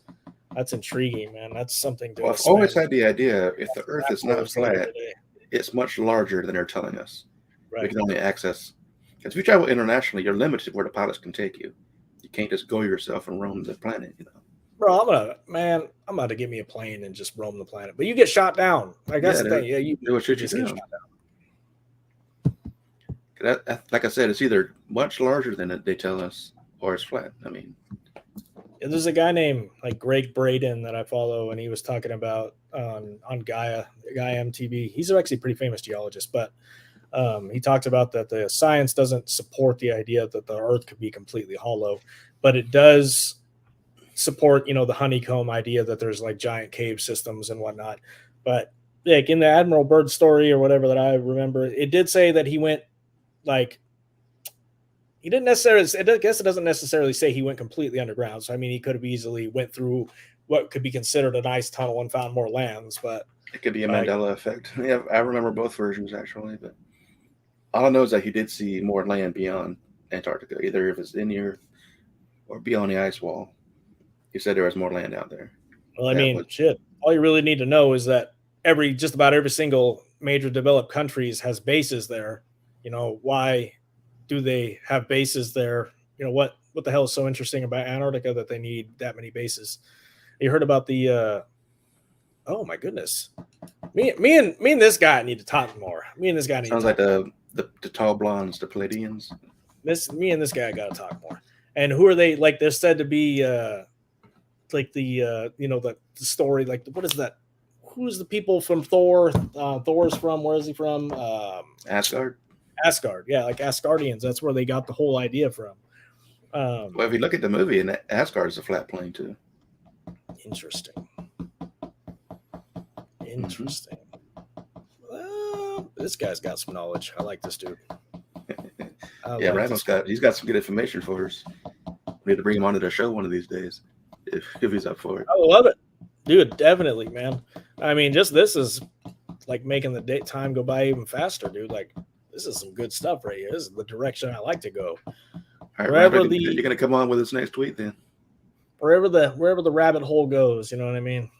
That's intriguing, man. That's something to. Well, I've always had the idea, if the Earth is not flat, it's much larger than they're telling us. Right. We can only access. Because if you travel internationally, you're limited where the pilots can take you. You can't just go yourself and roam the planet, you know. Bro, I'm about to get me a plane and just roam the planet. But you get shot down. Like, that's the thing. Yeah, you should just get shot down. Like I said, it's either much larger than they tell us, or it's flat. I mean, there's a guy named like Greg Braden that I follow, and he was talking about on Gaia MTV. He's actually a pretty famous geologist, but he talked about that the science doesn't support the idea that the Earth could be completely hollow, but it does support, you know, the honeycomb idea that there's like giant cave systems and whatnot. But like in the Admiral Byrd story or whatever that I remember, it did say that he went like, he didn't necessarily, I guess it doesn't necessarily say he went completely underground. So I mean, he could have easily went through what could be considered an ice tunnel and found more lands, but it could be a Mandela effect. Yeah, I remember both versions actually, but all I know is that he did see more land beyond Antarctica, either if it's in the Earth or beyond the ice wall. He said there was more land out there. Well, I mean, shit. All you really need to know is that just about every single major developed countries has bases there. You know, why do they have bases there? You know, what the hell is so interesting about Antarctica that they need that many bases? You heard about the oh my goodness. Me and this guy need to talk more. Me and this guy need sounds like the tall blondes, the Palladians. Me and this guy gotta talk more. And who are they? Like, they're said to be like the you know, the story, like, what is that? Who's the people from Thor? Thor's from, where is he from? Asgard. Yeah, like Asgardians. That's where they got the whole idea from. Well, if you look at the movie, and Asgard is a flat plane too. Interesting. Well, this guy's got some knowledge. I like this dude. Yeah, Randall's he's got some good information for us. We need to bring him onto the show one of these days, if he's up for it. I love it, dude. Definitely, man. I mean, just this is like making the time go by even faster, dude. Like, this is some good stuff right here. This is the direction I like to go. All right, Randall, you're gonna come on with us next week, then. Wherever the rabbit hole goes, you know what I mean?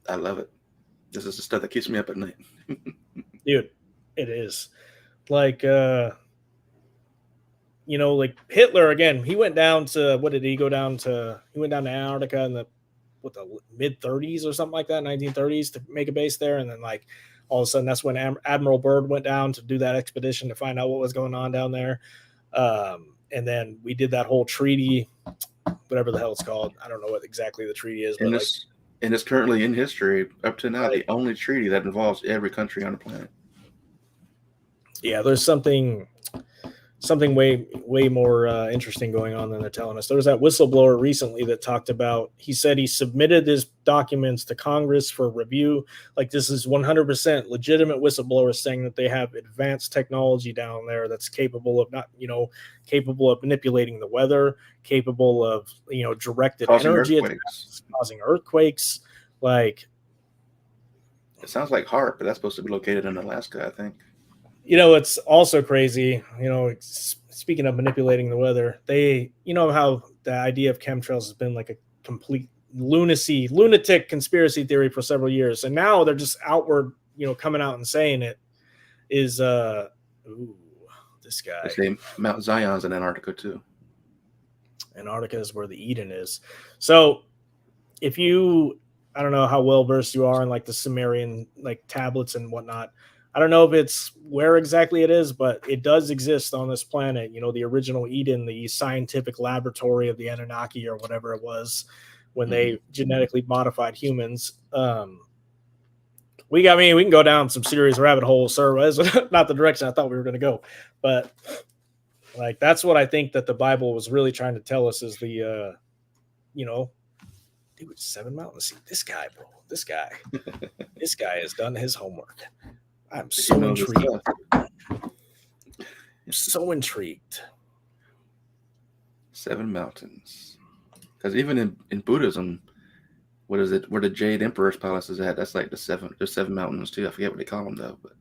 I love it. This is the stuff that keeps me up at night. Dude, it is. Like, you know, like Hitler, again, he went down to, what did he go down to? He went down to Antarctica in the what the mid 30s or something like that, 1930s, to make a base there, and then like all of a sudden that's when Admiral Byrd went down to do that expedition to find out what was going on down there. And then we did that whole treaty, whatever the hell it's called. I don't know what exactly the treaty is, but and it's currently in history up to now Right. the only treaty that involves every country on the planet. yeah, there's something way more interesting going on than they're telling us. There was that whistleblower recently that talked about, he said he submitted his documents to Congress for review. Like, this is 100% legitimate whistleblowers saying that they have advanced technology down there that's capable of capable of manipulating the weather, capable of, directed Causing energy earthquakes. attacks, causing earthquakes. Like, It sounds like HARP, but that's supposed to be located in Alaska, I think. it's also crazy, speaking of manipulating the weather, they, how the idea of chemtrails has been like a complete lunatic conspiracy theory for several years. And now they're just outward, coming out and saying it is, this guy. They say Mount Zion's in Antarctica too. Antarctica is where the Eden is. So if I don't know how well versed you are in like the Sumerian like tablets and whatnot. I don't know if it's where exactly it is, but it does exist on this planet. The original Eden, the scientific laboratory of the Anunnaki or whatever it was when they genetically modified humans. We can go down some serious rabbit holes, sir. Not the direction I thought we were going to go, but like, that's what I think that the Bible was really trying to tell us is the, dude, 7 mountains. See this guy, bro. This guy has done his homework. I'm so intrigued. I'm so intrigued. 7 mountains. Because even in Buddhism, what is it? Where the Jade Emperor's palace is at? That's like there's 7 mountains too. I forget what they call them though, but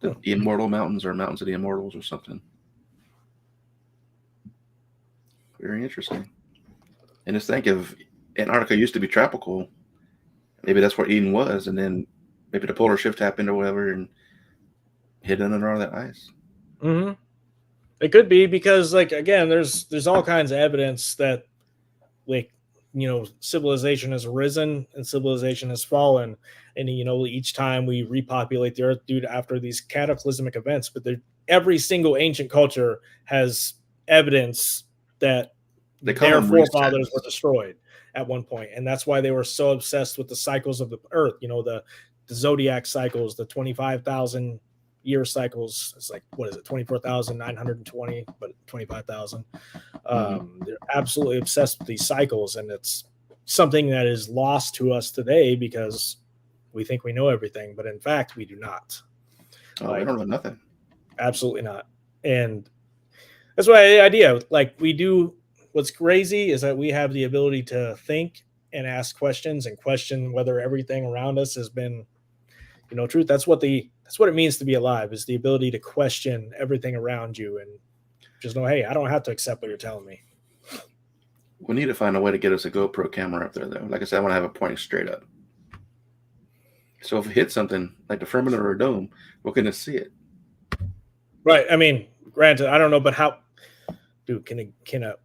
the Immortal Mountains or Mountains of the Immortals or something. Very interesting. And just think if Antarctica used to be tropical, maybe that's where Eden was, and then maybe the polar shift happened or whatever and hidden under all that ice. Mm-hmm. It could be because, like, again, there's all kinds of evidence that, like, civilization has risen and civilization has fallen, and each time we repopulate the earth due to after these cataclysmic events. But every single ancient culture has evidence that their forefathers were destroyed at one point, and that's why they were so obsessed with the cycles of the earth. The zodiac cycles, the 25,000 year cycles. It's like, what is it, 24,920, but 25,000. They're absolutely obsessed with these cycles, and it's something that is lost to us today because we think we know everything, but in fact we do not. We don't know nothing. Absolutely not. And that's why the idea, like, we do. What's crazy is that we have the ability to think and ask questions and question whether everything around us has been, truth. That's what it means to be alive, is the ability to question everything around you and just know, hey, I don't have to accept what you're telling me. We need to find a way to get us a GoPro camera up there, though. Like I said, I want to have it pointing straight up. So if it hits something like the firmament or a dome, we're going to see it. Right. I mean, granted, I don't know, but how, dude, can a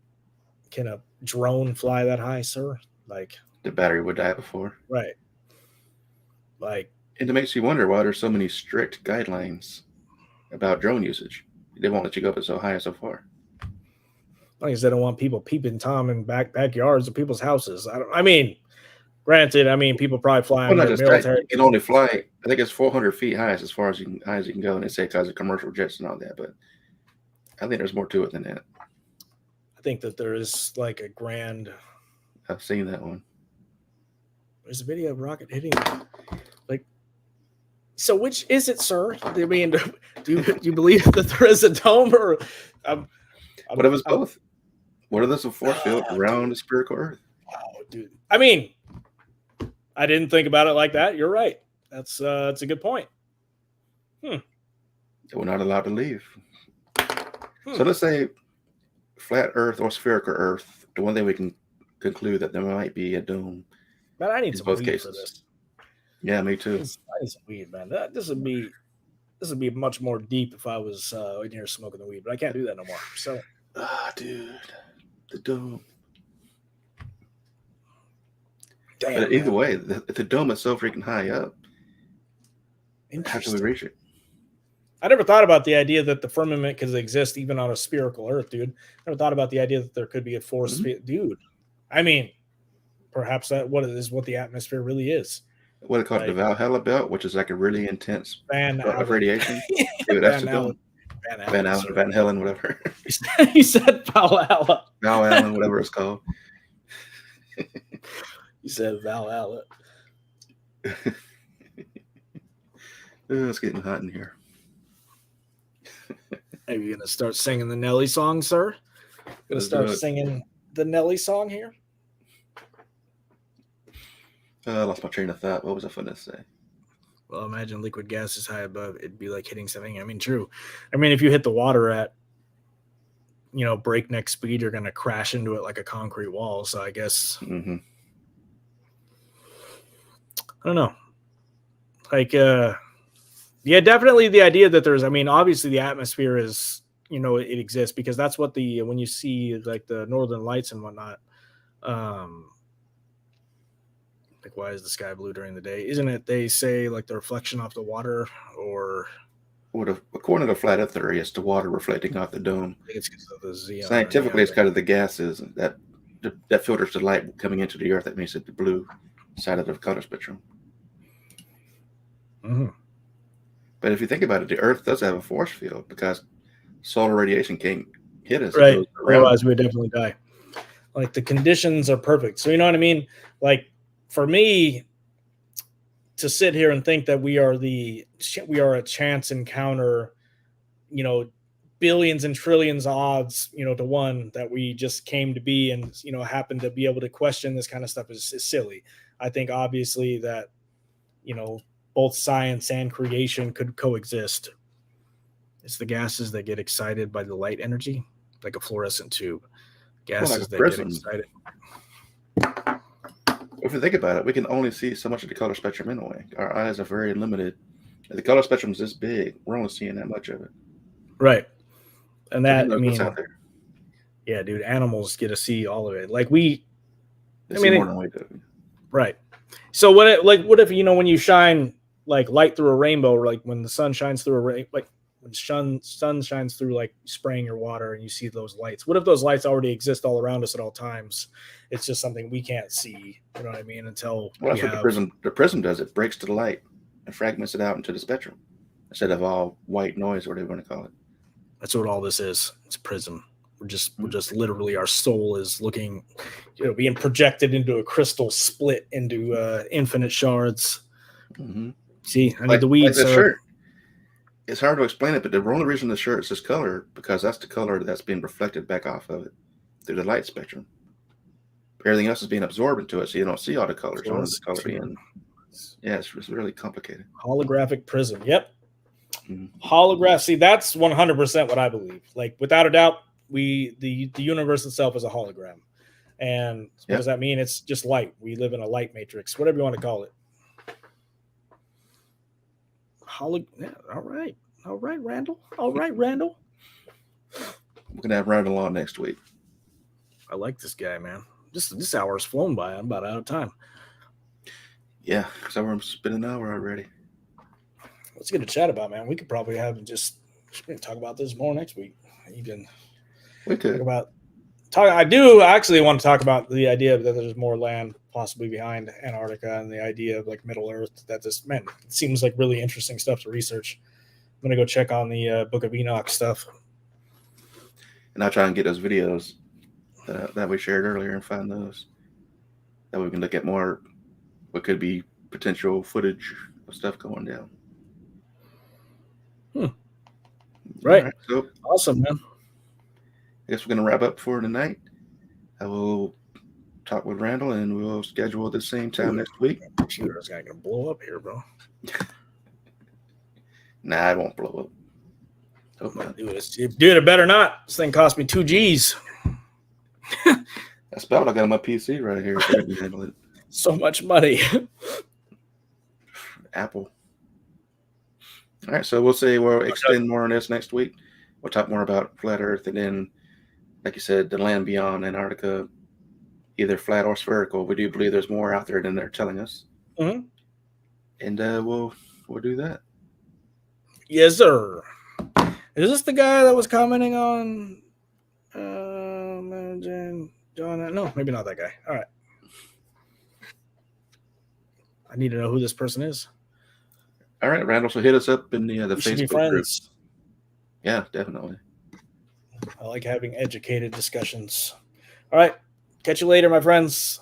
drone fly that high, sir? Like, the battery would die before. Right. Like, and it makes you wonder why there's so many strict guidelines about drone usage. They won't let you go up so high and so far. Like I said, they don't want people peeping Tom in backyards of people's houses. Granted, people probably fly in their military. You can only fly, I think it's 400 feet high as far as you can go, and they say because of commercial jets and all that. But I think there's more to it than that. I think that there is like a grand. I've seen that one. There's a video of rocket hitting. Like, so which is it, sir? I mean, do you believe that there is a dome, or what if it's both? What if there's a force field around the spherical Earth? Wow, dude. I mean, I didn't think about it like that. You're right. That's a good point. We're not allowed to leave. So let's say flat Earth or spherical Earth. The one thing we can conclude that there might be a dome. Man, I need some both weed cases. for this. Yeah, me too. I need some weed, man. This would be much more deep if I was in here smoking the weed, but I can't do that no more. So, dude, the dome. Damn. But either man. way, the dome is so freaking high up. How can we Interesting. reach it? I never thought about the idea that the firmament could exist even on a spherical Earth, dude. Never thought about the idea that there could be a force field, dude. I mean, perhaps that what the atmosphere really is. What they call it, the Valhalla belt, which is like a really intense Van belt of Allen. radiation. Dude, that's Van the Allen. dome. Van Allen, sorry. Van Helen, whatever. He said Valhalla. Val Allen, whatever it's called. He said Valhalla. It's getting hot in here. Are you gonna start singing the Nelly song, sir? Gonna Let's start do it. singing the Nelly song here? I lost my train of thought. What was I going to say? Well, imagine liquid gas is high above. It'd be like hitting something. I mean, true. I mean, if you hit the water at, breakneck speed, you're gonna crash into it like a concrete wall. So I guess Mm-hmm. I don't know. Like, yeah, definitely the idea that there's. I mean, obviously the atmosphere is, it exists because that's what when you see like the northern lights and whatnot. Like, why is the sky blue during the day? Isn't it? They say like the reflection off the water, or According to the flat earth theory, it's the water reflecting off the dome. I think it's because of the xenon. Scientifically, it's kind of the gases that filters the light coming into the earth that makes it the blue side of the color spectrum. Mm-hmm. But if you think about it, the earth does have a force field because solar radiation can't hit us. Right. It goes around. Otherwise, we'd definitely die. Like, the conditions are perfect. So, you know what I mean? Like, for me to sit here and think that we are a chance encounter, billions and trillions of odds, to one that we just came to be and, happen to be able to question this kind of stuff is silly. I think obviously that, both science and creation could coexist. It's the gases that get excited by the light energy, like a fluorescent tube. Gases that get excited. If you think about it, we can only see so much of the color spectrum anyway. Our eyes are very limited. If the color spectrum is this big, we're only seeing that much of it. Right. And that, what's out there. Yeah, dude, animals get to see all of it. Like They see more than we do. Right. So what if, when you shine like light through a rainbow, like when the sun shines through like when sun shines through like spraying your water and you see those lights, what if those lights already exist all around us at all times? It's just something we can't see, you know what I mean? Until that's what the prism does. It breaks the light and fragments it out into the spectrum instead of all white noise, or whatever you want to call it. That's what all this is. It's a prism. We're just literally, our soul is looking, being projected into a crystal split into infinite shards. Mm-hmm. See, I mean, the weeds like the are. Shirt. It's hard to explain it, but the only reason the shirt is this color because that's the color that's being reflected back off of it through the light spectrum. Everything else is being absorbed into it, so you don't see all the colors. Only the color being. Yeah, it's really complicated. Holographic prism. Yep. Mm-hmm. Holograph. See, that's 100% what I believe. Like, without a doubt, the universe itself is a hologram. And what does that mean? It's just light. We live in a light matrix, whatever you want to call it. Yeah, all right, Randall. All right, Randall. We're gonna have Randall on next week. I like this guy, man. This hour's flown by. I'm about out of time. Yeah, so we're spending an hour already. Let's get a chat about, man. We could probably have talk about this more next week. We could I do actually want to talk about the idea that there's more land possibly behind Antarctica and the idea of like Middle Earth. That it seems like really interesting stuff to research. I'm gonna go check on the Book of Enoch stuff. And I'll try and get those videos that we shared earlier and find those. That way we can look at more what could be potential footage of stuff going down. Right. Right, so Awesome, man. I guess we're going to wrap up for tonight. I will talk with Randall and we'll schedule at the same time next week. Computer's not going to blow up here, bro. Nah, it won't blow up. Hope not. Dude, it better not. This thing cost me 2 G's. That's about what I got on my PC right here. So I can handle it. So much money. Apple. All right, so we'll say we'll extend more on this next week. We'll talk more about flat Earth and then, like you said, the land beyond Antarctica, either flat or spherical. We do believe there's more out there than they're telling us, Mhm. and we'll do that. Yes, sir. Is this the guy that was commenting on John? No, maybe not that guy. All right. I need to know who this person is. All right, Randall. So hit us up in the We should be Facebook group. friends. Yeah, definitely. I like having educated discussions. All right. Catch you later, my friends.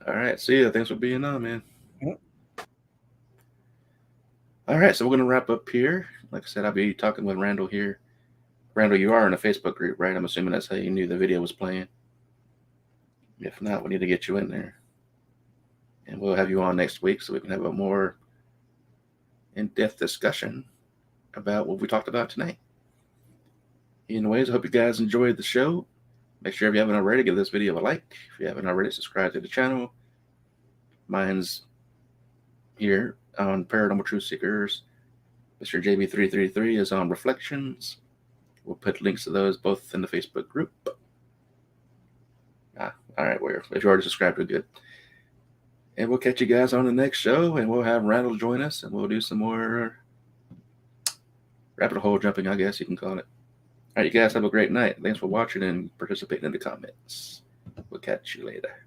All right, see ya. Thanks for being on, man. Mhm. All right, so we're gonna wrap up here. Like I said, I'll be talking with Randall here. Randall, you are in a Facebook group, right? I'm assuming that's how you knew the video was playing. If not, we need to get you in there. And we'll have you on next week so we can have a more in-depth discussion about what we talked about tonight. Anyways, I hope you guys enjoyed the show. Make sure if you haven't already, give this video a like. If you haven't already, subscribe to the channel. Mine's here on Paranormal Truth Seekers. Mr. JB333 is on Reflections. We'll put links to those both in the Facebook group. All right, if you already subscribed, we're good. And we'll catch you guys on the next show, and we'll have Randall join us, and we'll do some more rabbit hole jumping, I guess you can call it. All right, you guys have a great night. Thanks for watching and participating in the comments. We'll catch you later.